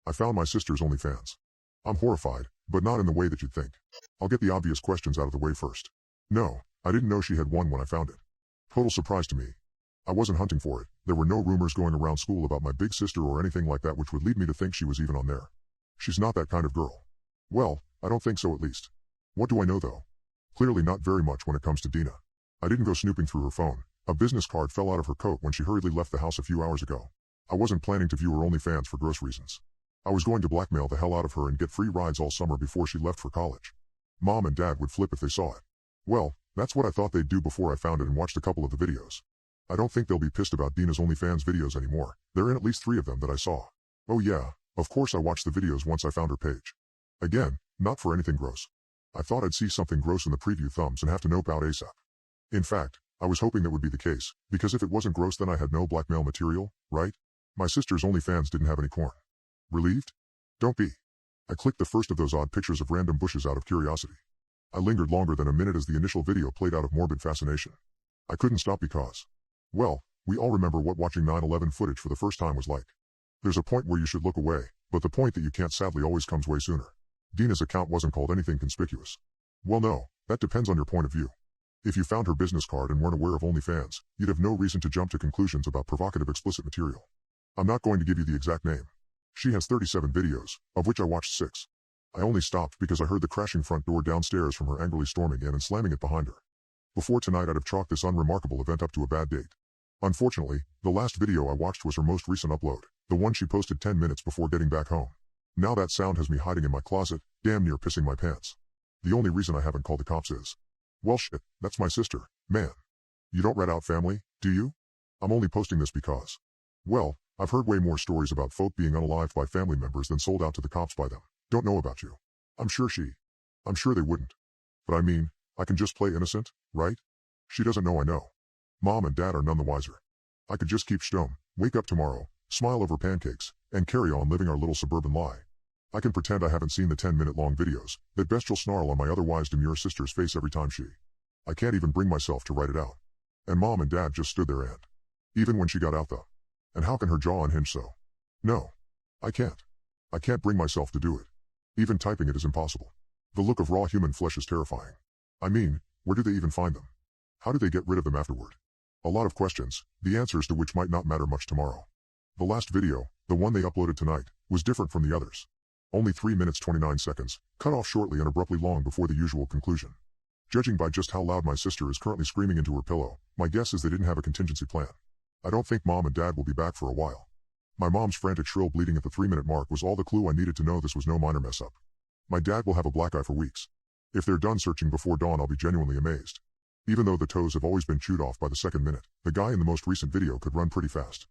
I found my sister's Onlyfans. I'm horrified, but not in the way that you'd think. I'll get the obvious questions out of the way first. No, I didn't know she had one when I found it. Total surprise to me. I wasn't hunting for it. There were no rumors going around school about my big sister or anything like that which would lead me to think she was even on there. She's not that kind of girl. Well, I don't think so at least. What do I know though? Clearly not very much when it comes to Dina. I didn't go snooping through her phone. A business card fell out of her coat when she hurriedly left the house a few hours ago. I wasn't planning to view her OnlyFans for gross reasons. I was going to blackmail the hell out of her and get free rides all summer before she left for college. Mom and Dad would flip if they saw it. Well, that's what I thought they'd do before I found it and watched a couple of the videos. I don't think they'll be pissed about Dina's OnlyFans videos anymore. They're in at least 3 of them that I saw. Oh yeah, of course I watched the videos once I found her page. Again, not for anything gross. I thought I'd see something gross in the preview thumbs and have to nope out ASAP. In fact, I was hoping that would be the case, because if it wasn't gross then I had no blackmail material, right? My sister's OnlyFans didn't have any corn. Relieved? Don't be. I clicked the first of those odd pictures of random bushes out of curiosity. I lingered longer than a minute as the initial video played out of morbid fascination. I couldn't stop because, well, we all remember what watching 9/11 footage for the first time was like. There's a point where you should look away, but the point that you can't sadly always comes way sooner. Dina's account wasn't called anything conspicuous. Well no, that depends on your point of view. If you found her business card and weren't aware of OnlyFans, you'd have no reason to jump to conclusions about provocative explicit material. I'm not going to give you the exact name. She has 37 videos, of which I watched 6. I only stopped because I heard the crashing front door downstairs from her angrily storming in and slamming it behind her. Before tonight I'd have chalked this unremarkable event up to a bad date. Unfortunately, the last video I watched was her most recent upload, the one she posted 10 minutes before getting back home. Now that sound has me hiding in my closet, damn near pissing my pants. The only reason I haven't called the cops is, well shit, that's my sister, man. You don't rat out family, do you? I'm only posting this because, well, I've heard way more stories about folk being unalived by family members than sold out to the cops by them. Don't know about you. I'm sure they wouldn't. But I mean, I can just play innocent, right? She doesn't know I know. Mom and Dad are none the wiser. I could just keep stum, wake up tomorrow, smile over pancakes, and carry on living our little suburban lie. I can pretend I haven't seen the 10-minute-long videos, that bestial snarl on my otherwise demure sister's face every time I can't even bring myself to write it out. And Mom and Dad just stood there and, even when she got out though. And how can her jaw unhinge so? No. I can't. I can't bring myself to do it. Even typing it is impossible. The look of raw human flesh is terrifying. I mean, where do they even find them? How do they get rid of them afterward? A lot of questions, the answers to which might not matter much tomorrow. The last video, the one they uploaded tonight, was different from the others. Only 3 minutes 29 seconds, cut off shortly and abruptly long before the usual conclusion. Judging by just how loud my sister is currently screaming into her pillow, my guess is they didn't have a contingency plan. I don't think Mom and Dad will be back for a while. My mom's frantic shrill bleating at the 3-minute mark was all the clue I needed to know this was no minor mess up. My dad will have a black eye for weeks. If they're done searching before dawn I'll be genuinely amazed. Even though the toes have always been chewed off by the second minute, the guy in the most recent video could run pretty fast.